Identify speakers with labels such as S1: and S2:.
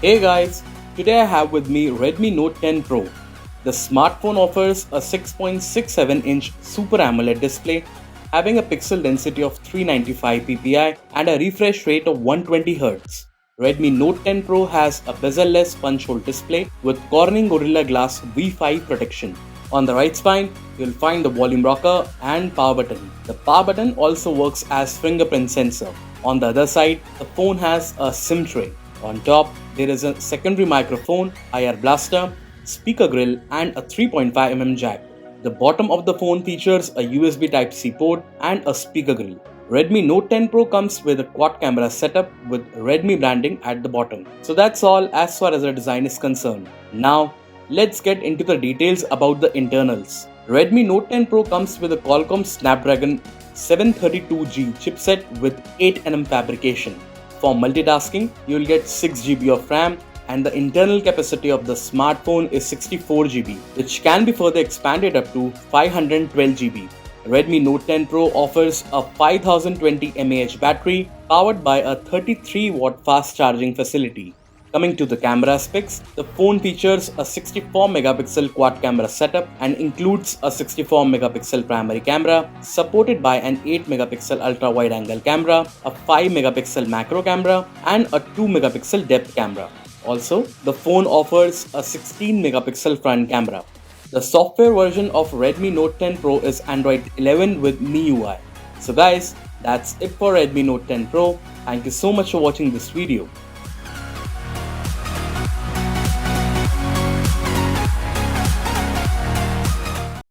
S1: Hey guys, today I have with me Redmi Note 10 Pro. The smartphone offers a 6.67-inch Super AMOLED display having a pixel density of 395 ppi and a refresh rate of 120Hz. Redmi Note 10 Pro has a bezel-less punch-hole display with Corning Gorilla Glass V5 protection. On the right spine, you'll find the volume rocker and power button. The power button also works as fingerprint sensor. On the other side, the phone has a SIM tray. On top, there is a secondary microphone, IR blaster, speaker grill and a 3.5mm jack. The bottom of the phone features a USB Type-C port and a speaker grill. Redmi Note 10 Pro comes with a quad camera setup with Redmi branding at the bottom. So that's all as far as the design is concerned. Now, let's get into the details about the internals. Redmi Note 10 Pro comes with a Qualcomm Snapdragon 732G chipset with 8nm fabrication. For multitasking, you will get 6GB of RAM and the internal capacity of the smartphone is 64GB, which can be further expanded up to 512GB. Redmi Note 10 Pro offers a 5020 mAh battery powered by a 33-watt fast charging facility. Coming to the camera specs, the phone features a 64-megapixel quad camera setup and includes a 64-megapixel primary camera supported by an 8-megapixel ultra-wide-angle camera, a 5-megapixel macro camera and a 2-megapixel depth camera. Also, the phone offers a 16-megapixel front camera. The software version of Redmi Note 10 Pro is Android 11 with MIUI. So guys, that's it for Redmi Note 10 Pro. Thank you so much for watching this video.